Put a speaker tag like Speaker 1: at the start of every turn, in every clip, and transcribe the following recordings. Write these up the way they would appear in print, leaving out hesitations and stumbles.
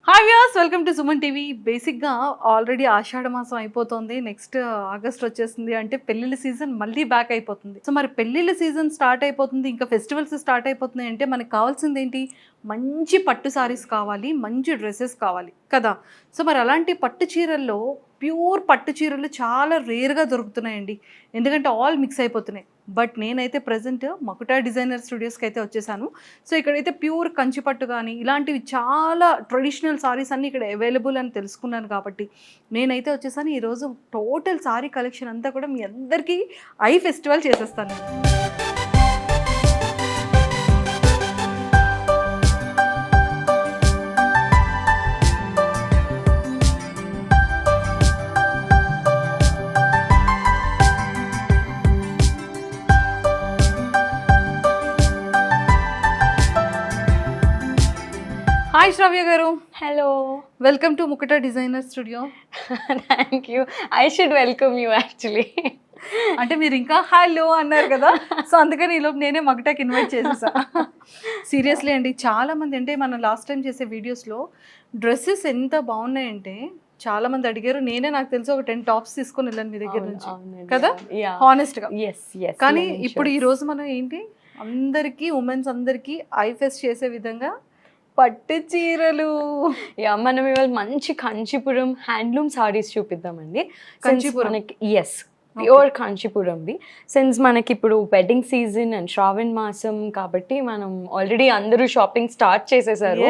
Speaker 1: Hi viewers, welcome to Suman TV. బేసిక్గా already ఆషాఢ మాసం అయిపోతుంది, నెక్స్ట్ ఆగస్ట్ వచ్చేస్తుంది, అంటే పెళ్ళిళ్ళ సీజన్ మళ్ళీ బ్యాక్ అయిపోతుంది. సో మరి పెళ్ళిళ్ళ సీజన్ స్టార్ట్ అయిపోతుంది, ఇంకా ఫెస్టివల్స్ స్టార్ట్ అయిపోతున్నాయి అంటే మనకు కావాల్సింది ఏంటి? మంచి పట్టు సారీస్ కావాలి, మంచి డ్రెస్సెస్ కావాలి కదా. సో మరి అలాంటి పట్టు చీరల్లో ప్యూర్ పట్టు చీరలు చాలా రేర్గా దొరుకుతున్నాయండి, ఎందుకంటే ఆల్ మిక్స్ అయిపోతున్నాయి. బట్ నేనైతే ప్రజెంట్ మకుటా డిజైనర్ స్టూడియోస్కి అయితే వచ్చేసాను. సో ఇక్కడైతే ప్యూర్ కంచిపట్టు కానీ ఇలాంటివి చాలా ట్రెడిషనల్ సారీస్ అన్నీ ఇక్కడ అవైలబుల్ అని తెలుసుకున్నాను కాబట్టి నేనైతే వచ్చేసాను. ఈరోజు టోటల్ సారీ కలెక్షన్ అంతా కూడా మీ అందరికీ ఐ ఫెస్టివల్ చేసేస్తాను. హాయ్ శ్రావ్య గారు.
Speaker 2: Hello,
Speaker 1: welcome to Mukuta designer studio.
Speaker 2: Thank you. I should welcome you actually.
Speaker 1: అంటే మీరు ఇంకా హలో అన్నారు కదా, సో అందుకని ఈలోపు నేనే మకుటాకి ఇన్వైట్ చేసేసా. సీరియస్లీ అండి, చాలామంది అంటే మనం లాస్ట్ టైం చేసే వీడియోస్లో డ్రెస్సెస్ ఎంత బాగున్నాయంటే చాలా మంది అడిగారు. నేనే నాకు తెలిసి ఒక 10 టాప్స్ తీసుకొని వెళ్ళాను మీ దగ్గర నుంచి కదా, హానెస్ట్గా. కానీ ఇప్పుడు ఈ రోజు మనం ఏంటి, అందరికీ ఉమెన్స్ అందరికీ ఐ ఫెస్ట్ చేసే విధంగా పట్టు చీరలు.
Speaker 2: మనం ఇవాళ మంచి కాంచీపురం హ్యాండ్లూమ్ సారీస్ చూపిద్దామండి.
Speaker 1: కాంచీపురం,
Speaker 2: ఎస్, ప్యూర్ కాంచీపురంది. సిన్స్ మనకి ఇప్పుడు వెడ్డింగ్ సీజన్ అండ్ శ్రావణ మాసం కాబట్టి మనం ఆల్రెడీ అందరూ షాపింగ్ స్టార్ట్ చేసేసారు.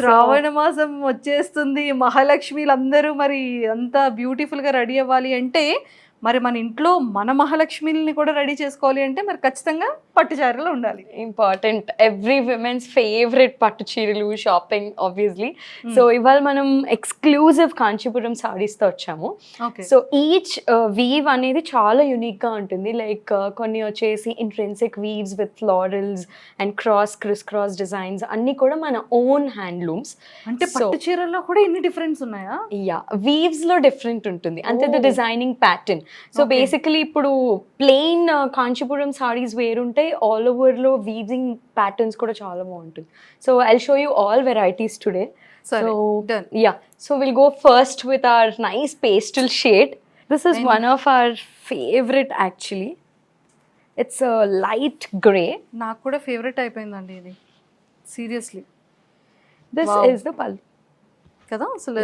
Speaker 1: శ్రావణ మాసం వచ్చేస్తుంది, మహాలక్ష్మిలు అందరూ మరి అంత బ్యూటిఫుల్గా రెడీ అవ్వాలి అంటే మరి మన ఇంట్లో మన మహాలక్ష్మిని కూడా రెడీ చేసుకోవాలి అంటే మరి ఖచ్చితంగా పట్టు చీరలు ఉండాలి.
Speaker 2: ఇంపార్టెంట్, ఎవ్రీ విమెన్స్ ఫేవరెట్ పట్టు చీరలు షాపింగ్ ఆబ్వియస్లీ. సో ఇవాళ మనం ఎక్స్క్లూజివ్ కాంచీపురం సారీస్తో వచ్చాము. సో ఈచ్ వీవ్ అనేది చాలా యూనిక్గా ఉంటుంది. లైక్ కొన్ని వచ్చేసి intrinsic weaves with florals and criss cross designs అన్ని కూడా మన ఓన్ హ్యాండ్లూమ్స్.
Speaker 1: అంటే పట్టు చీరల్లో కూడా ఇన్ని డిఫరెన్స్ ఉన్నాయా?
Speaker 2: యా, వీవ్స్ లో డిఫరెంట్ ఉంటుంది, అంతే the designing pattern. So basically ఇప్పుడు ప్లెయిన్ కాంచీపురం సారీస్ వేరుంటాయి, ఆల్ ఓవర్ లో వీవింగ్ ప్యాటర్న్స్ కూడా చాలా బాగుంటుంది. So I show you all varieties today. So yeah, so will go first with our nice pastel shade. This is one of our favourite actually. It's light grey.
Speaker 1: నాకు కూడా favourite అయిపోయిందండి ఇది, seriously.
Speaker 2: This is the పల్
Speaker 1: కదా. అసలు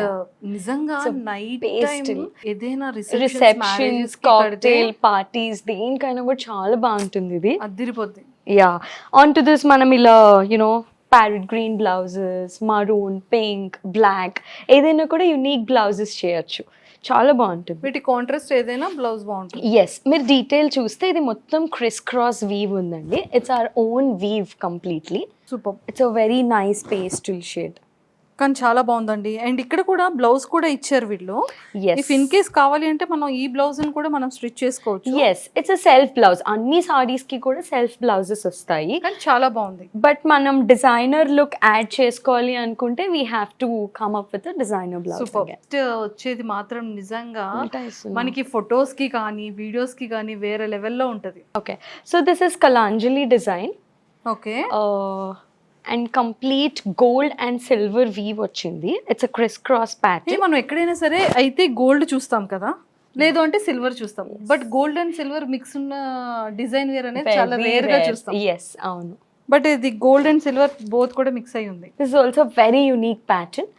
Speaker 1: నిజంగా night time ఏదైనా
Speaker 2: receptions, cocktail parties, దేనికైనా కూడా చాలా బాగుంటుంది ఇది,
Speaker 1: అదిరిపోద్ది.
Speaker 2: యా, ఆన్ టు దిస్ మనం ఇలా you know parrot green blouses, maroon, pink, black ఏదైనా కూడా యునిక్ బ్లౌజెస్ చేయొచ్చు, చాలా బాగుంటుంది.
Speaker 1: వీటి కాంట్రాస్ట్ ఏదైనా బ్లౌజ్ బాగుంటుంది.
Speaker 2: ఎస్, మీరు డీటెయిల్ చూస్తే ఇది మొత్తం క్రిస్ క్రాస్ వీవ్ ఉందండి. It's our own weave completely.
Speaker 1: Super.
Speaker 2: It's a very nice pastel shade,
Speaker 1: కానీ చాలా బాగుందండి. అండ్ ఇక్కడ కూడా బ్లౌజ్ కూడా ఇచ్చారు వీళ్ళు. ఇఫ్ ఇన్ కేస్ కావాలి అంటే మనం ఈ బ్లౌజ్ కూడా మనం స్టిచ్ చేసుకోవచ్చు.
Speaker 2: Yes, it's a self blouse. అన్ని సారీస్ కి కూడా సెల్ఫ్ బ్లౌజెస్ వస్తాయి,
Speaker 1: కానీ చాలా బాగుంది.
Speaker 2: బట్ మనం డిజైనర్ లుక్ యాడ్ చేసుకోవాలి అనుకుంటే we have to come up with designer blouse.
Speaker 1: వచ్చేది మాత్రం నిజంగా మనకి ఫొటోస్ కి కానీ వీడియోస్ కి కానీ వేరే లెవెల్లో ఉంటది.
Speaker 2: Okay, so this is Kalanjali design.
Speaker 1: Okay,
Speaker 2: and complete gold and silver weave వచ్చింది. It's a criss cross pattern.
Speaker 1: మనం ఎక్కడైనా సరే అయితే గోల్డ్ చూస్తాం కదా, లేదు అంటే సిల్వర్ చూస్తాం, but gold and silver mix ఉన్న డిజైన్ వేర్ అనేది చాలా రేర్ గా చూస్తాం.
Speaker 2: ఎస్, అవును,
Speaker 1: బట్ ఇది గోల్డ్ అండ్ సిల్వర్ బోత్ కూడా మిక్స్ అయి ఉంది.
Speaker 2: This also very unique pattern.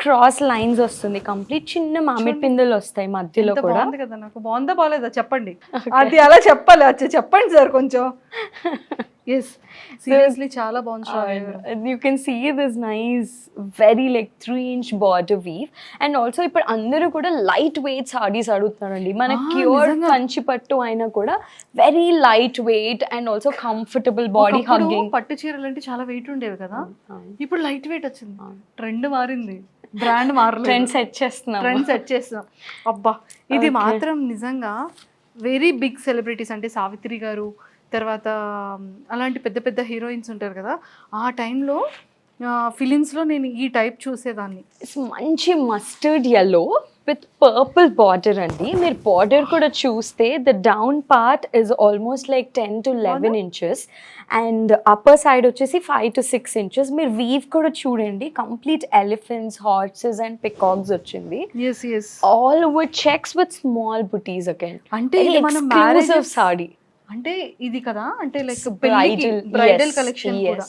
Speaker 2: Cross lines వస్తుంది, కంప్లీట్ చిన్న మామిడి పిందెలు వస్తాయి మధ్యలో కూడా.
Speaker 1: బాగుంది కదా, నాకు బాగుందా బాగాలేదా చెప్పండి, అది అలా చెప్పాలి. చెప్పండి సార్ కొంచెం. ఎస్, సీరియస్లీ చాలా బాగుంది.
Speaker 2: You can see this nice very like 3-inch border weave. And also ఇప్పుడు అందరూ కూడా లైట్ వెయిట్ సారీస్ అడుగుతున్నారండి. మన ప్యూర్ కంచి పట్టు అయినా కూడా very light weight and also comfortable body hugging.
Speaker 1: పట్టు చీరలు అంటే చాలా వెయిట్ ఉండేవి కదా, ఇప్పుడు లైట్ వెయిట్ వచ్చింది. ట్రెండ్ మారింది, బ్రాండ్ మారలేదు,
Speaker 2: ట్రెండ్ సెట్ చేస్తున్నాం.
Speaker 1: అబ్బా, ఇది మాత్రం నిజంగా వెరీ బిగ్ సెలబ్రిటీస్ అంటే సావిత్రి గారు, తర్వాత అలాంటి పెద్ద పెద్ద హీరోయిన్స్ ఉంటారు కదా, ఆ టైంలో ఫిలిమ్స్లో నేను ఈ టైప్ చూసేదాన్ని.
Speaker 2: మంచి mustard yellow with purple border అండి. మీరు బార్డర్ కూడా చూస్తే the down part is almost like 10 to 11 inches and upper side వచ్చేసి 5 to 6 inches. మీరు వీవ్ కూడా చూడండి, complete elephants, horses and peacocks వచ్చింది.
Speaker 1: Yes
Speaker 2: all over checks with small buttis again.
Speaker 1: అంటే ఇది మనం
Speaker 2: ఎక్స్క్లూజివ్ సారీ.
Speaker 1: అంటే ఇది కదా, అంటే లైక్
Speaker 2: బ్రైడల్
Speaker 1: కలెక్షన్ కూడా.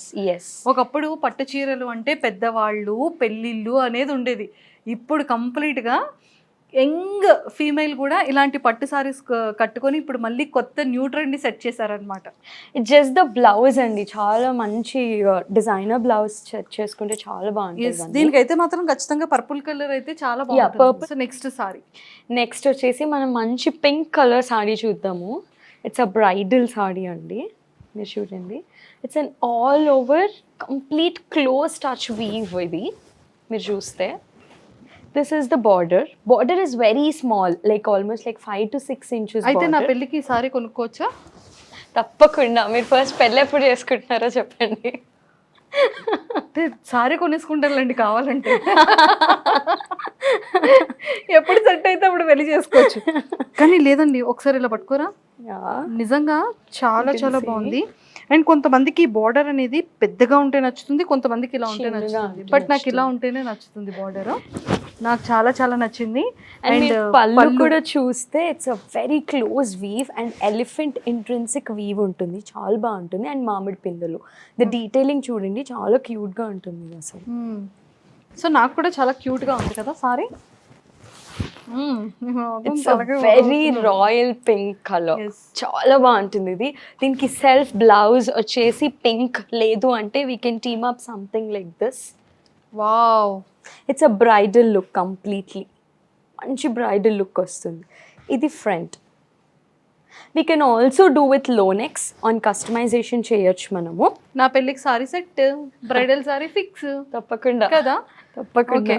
Speaker 1: ఒకప్పుడు పట్టు చీరలు అంటే పెద్దవాళ్ళు పెళ్ళిళ్ళు అనేది ఉండేది. ఇప్పుడు కంప్లీట్ గా యంగ్ ఫీమేల్ కూడా ఇలాంటి పట్టు సారీస్ కట్టుకొని ఇప్పుడు మళ్ళీ కొత్త న్యూ ట్రెండ్ ని సెట్ చేశారనమాట.
Speaker 2: ఇట్ జస్ట్ ద బ్లౌజ్ అండి, చాలా మంచి డిజైనర్ బ్లౌజ్ సెట్ చేసుకుంటే చాలా బాగుంటుంది.
Speaker 1: దీనికైతే మాత్రం ఖచ్చితంగా పర్పుల్ కలర్ అయితే చాలా బాగుంటుంది. నెక్స్ట్ సారీ,
Speaker 2: నెక్స్ట్ వచ్చేసి మనం మంచి పింక్ కలర్ సారీ చూద్దాము. ఇట్స్ అ బ్రైడల్ సారీ అండి. మీరు చూడండి, it's an all over complete close touch weave. ఇది మీరు చూస్తే this is the border. Border is very small, like almost like 5 to 6 inches.
Speaker 1: అయితే నా పెళ్ళికి సారీ కొనుక్కోవచ్చా?
Speaker 2: తప్పకుండా. మీరు ఫస్ట్ పెళ్ళి ఎప్పుడు చేసుకుంటున్నారో చెప్పండి.
Speaker 1: సారీ కొనేసుకుంటారులేండి కావాలంటే. ఎప్పుడు సెట్ అయితే అప్పుడు వెళ్ళి చేసుకోవచ్చు. కానీ లేదండి, ఒకసారి ఇలా పట్టుకోరా, నిజంగా చాలా చాలా బాగుంది. అండ్ కొంతమందికి బార్డర్ అనేది పెద్దగా ఉంటే నచ్చుతుంది, కొంతమందికి ఇలా ఉంటే నచ్చుతుంది. బట్ నాకు ఇలా ఉంటేనే నచ్చుతుంది బార్డర్. నాకు చాలా చాలా నచ్చింది.
Speaker 2: అండ్ పళ్ళు కూడా చూస్తే it's a very close weave and elephant intrinsic weave ఉంటుంది, చాలా బాగుంటుంది. అండ్ మామిడి పిందెలు, ద డీటెయిలింగ్ చూడండి, చాలా క్యూట్ గా ఉంటుంది అసలు.
Speaker 1: సో నాకు కూడా చాలా క్యూట్ గా ఉంది కదా sorry.
Speaker 2: Very royal pink colour, చాలా బాగుంటుంది ఇది. దీనికి సెల్ఫ్ బ్లౌజ్ వచ్చేసి పింక్ లేదు అంటే we can team up something like this.
Speaker 1: Wow,
Speaker 2: it's a bridal look, completely మంచి బ్రైడల్ లుక్ వస్తుంది. ఇది front. We can also do with low necks on customization చేయొచ్చు మనము.
Speaker 1: నా పెళ్ళికి sari set, bridal sari fix.
Speaker 2: తప్పకుండా
Speaker 1: కదా,
Speaker 2: తప్పకుండా.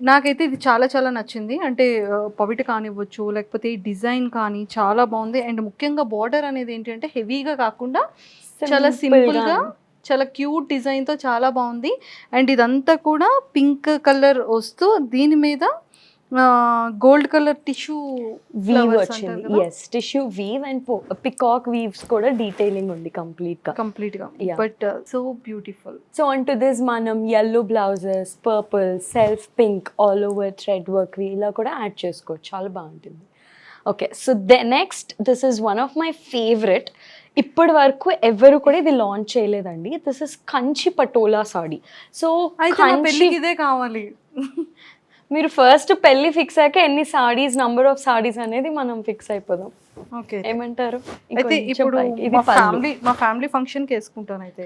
Speaker 1: నాకైతే ఇది చాలా చాలా నచ్చింది. అంటే పవిట కానివ్వచ్చు, లేకపోతే ఈ డిజైన్ కానీ చాలా బాగుంది. అండ్ ముఖ్యంగా బార్డర్ అనేది ఏంటంటే హెవీగా కాకుండా చాలా సింపుల్ గా, చాలా క్యూట్ డిజైన్ తో చాలా బాగుంది. అండ్ ఇదంతా కూడా పింక్ కలర్ వస్తూ దీని మీద గోల్డ్ కలర్ టిష్యూ
Speaker 2: వీవ్ వచ్చింది. Yes, tissue weave and peacock weaves కూడా డీటెయిలింగ్ ఉంది కంప్లీట్ గా.
Speaker 1: But so beautiful.
Speaker 2: So on to this మనం yellow blouses, purple, self pink, all over thread work ఇలా కూడా యాడ్ చేసుకోవచ్చు, చాలా బాగుంటుంది. Okay, so next this is one of my favourite. ఇప్పటి వరకు ఎవరు కూడా ఇది లాంచ్ చేయలేదండి. This is Kanchi Patola sari. So
Speaker 1: ఇదే కావాలి.
Speaker 2: మీరు ఫస్ట్ పెళ్లి ఫిక్స్ అయ్యాక ఎన్ని సారీస్, నంబర్ ఆఫ్ సారీస్ అనేది మనం ఫిక్స్ అయిపోదాం.
Speaker 1: ఓకే,
Speaker 2: ఏమంటారు?
Speaker 1: అయితే ఇప్పుడు మా ఫ్యామిలీ ఫంక్షన్ కి వేసుకుంటాను అయితే.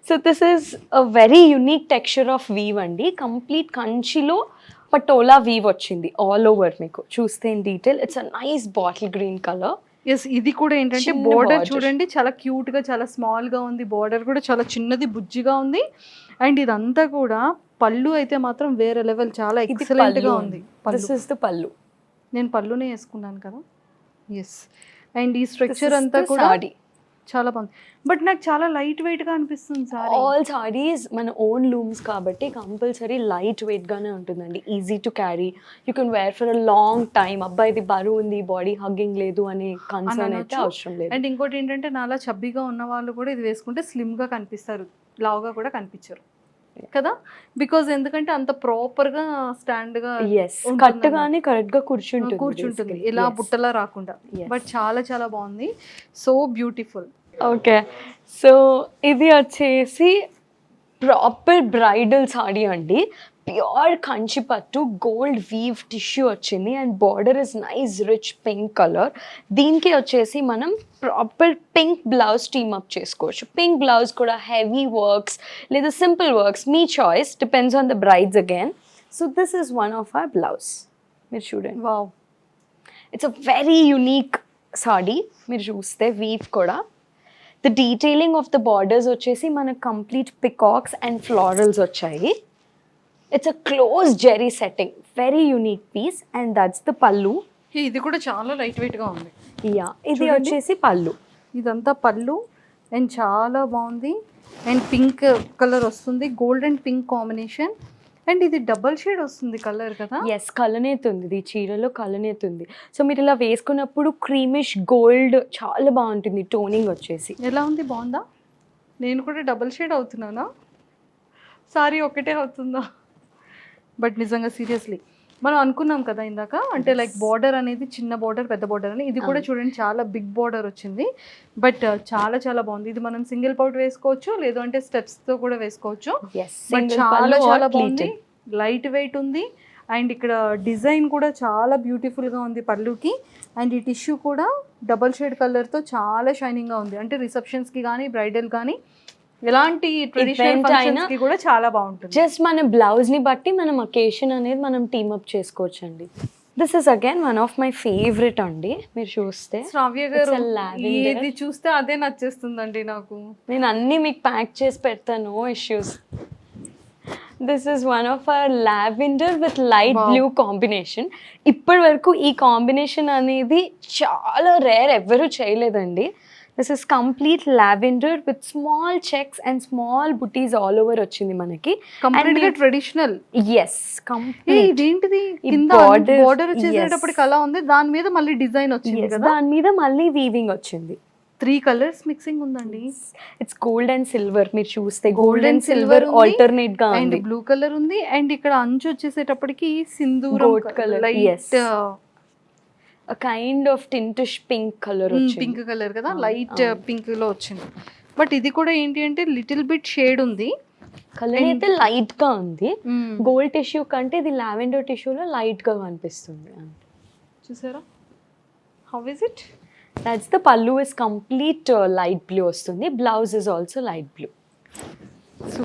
Speaker 2: So this is a very unique texture of weave అండి. కంప్లీట్ కంచిలో పటోలా వీవ్ వచ్చింది ఆల్ ఓవర్. మీకు చూస్తే in detail it's a nice bottle green colour.
Speaker 1: Yes, ఇది కూడా ఏంటంటే బోర్డర్ చూడండి, చాలా క్యూట్ గా, చాలా స్మాల్ గా ఉంది. బోర్డర్ కూడా చాలా చిన్నది, బుజ్జిగా ఉంది. అండ్ ఇదంతా కూడా పళ్ళు అయితే మాత్రం వేరే లెవెల్, చాలా ఎక్సలెంట్ గా ఉంది.
Speaker 2: పళ్ళు
Speaker 1: నేను పళ్ళునే వేసుకున్నాను కదా. ఎస్, అండ్ ఈ స్ట్రక్చర్ అంతా కూడా చాలా బాగుంది. బట్ నాకు చాలా లైట్ వెయిట్ గా అనిపిస్తుంది సారీ.
Speaker 2: ఆల్ సారీస్ మన ఓన్ లూమ్స్ కాబట్టి కంపల్సరీ లైట్ వెయిట్ గానే ఉంటుందండి. Easy to carry, you can wear for a long time. అబ్బాయి ఇది బరువు ఉంది, బాడీ హగ్గింగ్ లేదు అనే కన్సర్న్ అయితే అవసరం లేదు.
Speaker 1: అండ్ ఇంకోటి ఏంటంటే నాలా చబ్బీగా ఉన్న వాళ్ళు కూడా ఇది వేసుకుంటే స్లిమ్ గా కనిపిస్తారు, లావుగా కూడా కనిపించరు కదా. బికాజ్ ఎందుకంటే అంత ప్రాపర్ గా స్టాండ్ గా
Speaker 2: కట్టుగానే కరెక్ట్ గా కూర్చుంటుంది,
Speaker 1: ఇలా బుట్టలా రాకుండా. బట్ చాలా చాలా బాగుంది, సో బ్యూటిఫుల్.
Speaker 2: ఓకే, సో ఇది వచ్చేసి ప్రాపర్ బ్రైడల్ సారీ అండి. ప్యూర్ కంచి పట్టు, గోల్డ్ వీవ్ టిష్యూ వచ్చింది and border is nice rich pink colour. దీనికి వచ్చేసి మనం proper pink blouse team up చేసుకోవచ్చు. పింక్ బ్లౌజ్ కూడా హెవీ వర్క్స్ లేదా simple works, me choice, depends on the brides again. So this is one of hour blouse. మీరు చూడండి,
Speaker 1: wow,
Speaker 2: it's a very unique sorry. మీరు చూస్తే weave కూడా the detailing of the borders వచ్చేసి మనకు complete peacocks and florals వచ్చాయి. It's a close zari setting, very unique piece. And that's the pallu.
Speaker 1: ఇది కూడా చాలా లైట్ వెయిట్ గా ఉంది.
Speaker 2: యా, ఇది వచ్చేసి పళ్ళు.
Speaker 1: ఇదంతా పళ్ళు అండ్ చాలా బాగుంది. అండ్ పింక్ కలర్ వస్తుంది, gold and pink combination. And ఇది డబల్ షేడ్ వస్తుంది కలర్ కదా.
Speaker 2: ఎస్, కలనేత్ ఉంది, ఈ చీరలో కలనేత్ ఉంది. సో మీరు ఇలా వేసుకున్నప్పుడు క్రీమిష్ గోల్డ్ చాలా బాగుంటుంది, టోనింగ్ వచ్చేసి.
Speaker 1: ఎలా ఉంది, బాగుందా? నేను కూడా డబల్ షేడ్ అవుతున్నానా, సారీ ఒకటే అవుతుందా? బట్ నిజంగా సీరియస్లీ మనం అనుకున్నాం కదా ఇందాక, అంటే లైక్ బార్డర్ అనేది చిన్న బార్డర్ పెద్ద బార్డర్ అని, ఇది కూడా చూడండి చాలా బిగ్ బార్డర్ వచ్చింది. బట్ చాలా చాలా బాగుంది. ఇది మనం సింగిల్ పౌట్ వేసుకోవచ్చు, లేదు అంటే స్టెప్స్ తో కూడా వేసుకోవచ్చు. బట్ చాలా చాలా బాగుంది, లైట్ వెయిట్ ఉంది. అండ్ ఇక్కడ డిజైన్ కూడా చాలా బ్యూటిఫుల్గా ఉంది పళ్ళుకి. అండ్ ఈ టిష్యూ కూడా డబల్ షేడ్ కలర్తో చాలా షైనింగ్గా ఉంది. అంటే రిసెప్షన్స్కి కానీ బ్రైడల్ కానీ ఎలాంటి ట్రెడిషనల్ ఫంక్షన్స్ కి కూడా చాలా బాగుంటుంది.
Speaker 2: జస్ట్ మన బ్లౌజ్ ని బట్టి మనం అకేషన్ అనేది మనం టీమ్ అప్ చేసుకోవచ్చు అండి. This is again one of my favourite అండి. మీరు చూస్తే
Speaker 1: శ్రావ్య గారు ఏది చూస్తే అదే నచ్చేస్తుందండి నాకు.
Speaker 2: నేను అన్ని మీకు ప్యాక్ చేసి పెడతాను, issues. This is one of hour lavender with light blue combination. ఇప్పటి వరకు ఈ కాంబినేషన్ అనేది చాలా రేర్, ఎవరు చేయలేదండి. This is complete lavender with small checks and small buttis all over వచ్చింది మనకి.
Speaker 1: కంప్లీట్ గా ట్రెడిషనల్.
Speaker 2: Yes, complete.
Speaker 1: ఇదేంటిది కింద బోర్డర్ వచ్చేసేటప్పటికి అలా ఉంది, దాని మీద మళ్ళీ డిజైన్ వచ్చింది కదా,
Speaker 2: దాని మీద మళ్ళీ వీవింగ్ వచ్చింది.
Speaker 1: 3 కలర్స్ మిక్సింగ్ ఉందండి.
Speaker 2: It's gold and silver. మీరు చూస్తే గోల్డ్ అండ్ సిల్వర్ ఆల్టర్నేట్ గా ఉంది.
Speaker 1: బ్లూ కలర్ ఉంది. అండ్ ఇక్కడ అంచు వచ్చేసేటప్పటికి సింధూరం
Speaker 2: colour,
Speaker 1: light
Speaker 2: kind of tintish pink colour వచ్చింది.
Speaker 1: పింక్ కలర్ కదా, లైట్ పింక్ లో వచ్చింది. బట్ ఇది కూడా ఏంటి అంటే లిటిల్ బిట్ షేడ్ ఉంది,
Speaker 2: కలర్ అయితే లైట్ గా ఉంది. గోల్డ్ టిష్యూ కంటే ఇది లావెండర్ టిష్యూలో లైట్ గా కనిపిస్తుంది.
Speaker 1: చూసారా, how is it?
Speaker 2: That's the pallu is complete light blue వస్తుంది. Blouse is also light blue.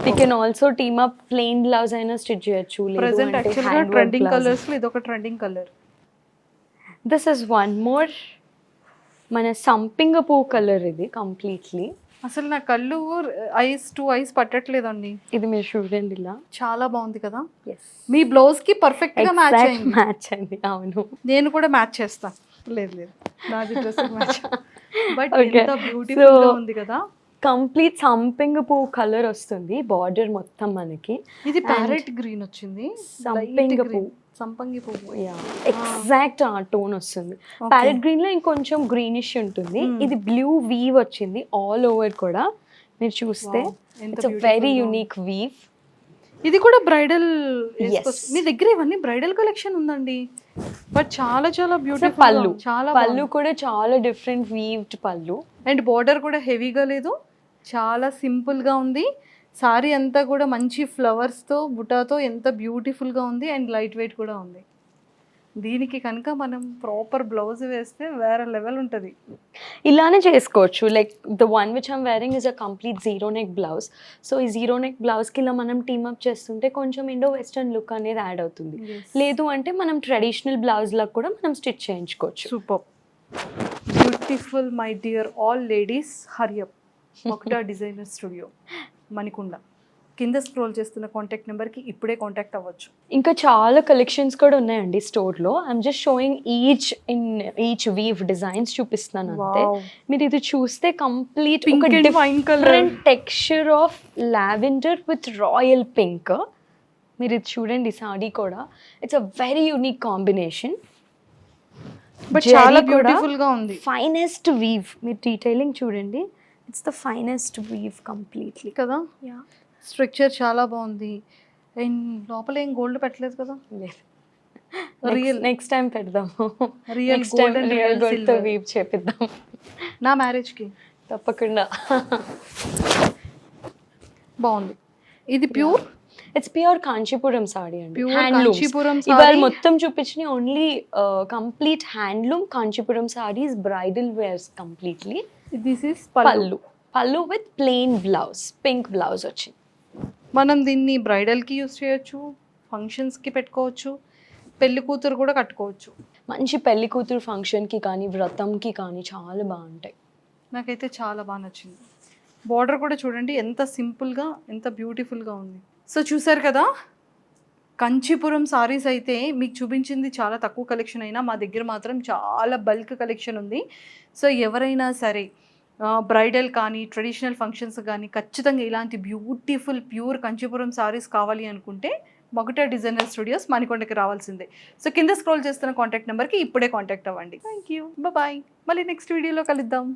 Speaker 2: We can also team up plain blouse అయినా స్టిచ్ చేయొచ్చు.
Speaker 1: ప్రెజెంట్ యాక్చువల్గా ట్రెండింగ్ కలర్స్ లో ఇది ఒక trending colour.
Speaker 2: This is one more మన సంపింగ పువ్వు colour. ఇది కంప్లీట్లీ
Speaker 1: అసలు నా కళ్ళు టూ ఐస్ పట్టట్లేదండి.
Speaker 2: ఇది మీరు చూడండి, ఇలా
Speaker 1: చాలా బాగుంది కదా.
Speaker 2: yes,
Speaker 1: మీ బ్లౌజ్ కి పర్ఫెక్ట్ గా మ్యాచ్
Speaker 2: అయింది. అవును,
Speaker 1: నేను కూడా మ్యాచ్ చేస్తా. లేదు నాది డ్రెస్ మ్యాచ్. బట్ ఎంత బ్యూటిఫుల్ గా ఉంది కదా.
Speaker 2: కంప్లీట్ సంపింగ పువ్వు కలర్ వస్తుంది బార్డర్ మొత్తం మనకి.
Speaker 1: ఇది ప్యారెట్ గ్రీన్ వచ్చింది,
Speaker 2: సంపింగ పువ్వు,
Speaker 1: సంపంగి పువ్వు.
Speaker 2: ఎగ్జాక్ట్ ఆ టోన్ వస్తుంది. ప్యారెట్ గ్రీన్ లో ఇంకొంచెం గ్రీనిష్ ఉంటుంది. ఇది బ్లూ వీవ్ వచ్చింది ఆల్ ఓవర్ కూడా. మీరు చూస్తే ఇట్స్ వెరీ యూనిక్ వీవ్.
Speaker 1: ఇది కూడా బ్రైడల్. మీ దగ్గర ఇవన్నీ బ్రైడల్ కలెక్షన్ ఉందండి. బట్ చాలా చాలా బ్యూటిఫుల్
Speaker 2: పళ్ళు.
Speaker 1: చాలా
Speaker 2: పళ్ళు కూడా చాలా డిఫరెంట్ వీవ్డ్ పళ్ళు.
Speaker 1: అండ్ బోర్డర్ కూడా హెవీగా లేదు, చాలా సింపుల్ గా ఉంది. సారీ అంతా కూడా మంచి ఫ్లవర్స్ తో బుటాతో ఎంత బ్యూటిఫుల్ గా ఉంది. అండ్ లైట్ వెయిట్ కూడా ఉంది. దీనికి కనుక మనం ప్రాపర్ బ్లౌజ్ వేస్తే వేరే లెవెల్ ఉంటుంది.
Speaker 2: ఇలానే చేసుకోవచ్చు. Like the one which I'm wearing is a complete zero neck blouse. So ఈ జీరో నెక్ బ్లౌజ్కి ఇలా మనం టీమప్ చేస్తుంటే కొంచెం ఇండో వెస్టర్న్ లుక్ అనేది యాడ్ అవుతుంది. లేదు అంటే మనం ట్రెడిషనల్ బ్లౌజ్ లకు కూడా మనం స్టిచ్ చేయించుకోవచ్చు.
Speaker 1: Super beautiful my dear all ladies, hurry up Mukuta designer studio Manikonda. కింద స్క్రోల్ చేస్తున్న కాంటాక్ట్ నెంబర్కి ఇప్పుడే కాంటాక్ట్ అవ్వచ్చు.
Speaker 2: ఇంకా చాలా కలెక్షన్స్ కూడా ఉన్నాయండి స్టోర్లో. I'm just showing each weave designs చూపిస్తున్నాను అంతే. మీరు ఇది చూస్తే complete different texture of lavender with royal pink. మీరు ఇది చూడండి, సాడీ కూడా it's a very unique combination.
Speaker 1: But చాలా బ్యూటిఫుల్ గా ఉంది.
Speaker 2: Finest weave. మీరు డీటెయిలింగ్ చూడండి, it's the finest weave completely
Speaker 1: కదా. స్ట్రక్చర్ చాలా బాగుంది. అండ్ లోపల ఏం గోల్డ్ పెట్టలేదు కదా.
Speaker 2: రియల్ నెక్స్ట్ టైం పెడదాము.
Speaker 1: Real gold and real
Speaker 2: gold తో వీవ్ చేపిద్దాం
Speaker 1: నా మ్యారేజ్ కి.
Speaker 2: తప్పకుండా.
Speaker 1: బాగుంది. ఇది pure,
Speaker 2: it's pure Kanchipuram sari అండి.
Speaker 1: కాంచీపురం
Speaker 2: ఇవాళ మొత్తం చూపించిన only complete handloom Kanchipuram saris, bridal wears completely.
Speaker 1: This is
Speaker 2: pallu. Pallu with plain blouse, pink blouse వచ్చింది.
Speaker 1: మనం దీన్ని బ్రైడల్కి యూస్ చేయొచ్చు, ఫంక్షన్స్కి పెట్టుకోవచ్చు, పెళ్లి కూతురు కూడా కట్టుకోవచ్చు.
Speaker 2: మంచి పెళ్లి కూతురు ఫంక్షన్కి కానీ వ్రతంకి కానీ చాలా బాగుంటాయి.
Speaker 1: నాకైతే చాలా బాగా నచ్చింది. బార్డర్ కూడా చూడండి ఎంత సింపుల్గా ఎంత బ్యూటిఫుల్గా ఉంది. సో చూసారు కదా, కంచీపురం సారీస్ అయితే మీకు చూపించింది చాలా తక్కువ కలెక్షన్ అయినా మా దగ్గర మాత్రం చాలా బల్క్ కలెక్షన్ ఉంది. సో ఎవరైనా సరే బ్రైడల్ కానీ ట్రెడిషనల్ ఫంక్షన్స్ కానీ ఖచ్చితంగా ఇలాంటి బ్యూటిఫుల్ ప్యూర్ కంచీపురం సారీస్ కావాలి అనుకుంటే మొగట డిజైనర్ స్టూడియోస్ మణికొండకి రావాల్సిందే. సో కింద స్క్రోల్ చేస్తున్న కాంటాక్ట్ నెంబర్కి ఇప్పుడే కాంటాక్ట్ అవ్వండి. Thank you, bye. మళ్ళీ నెక్స్ట్ వీడియోలో కలుద్దాం.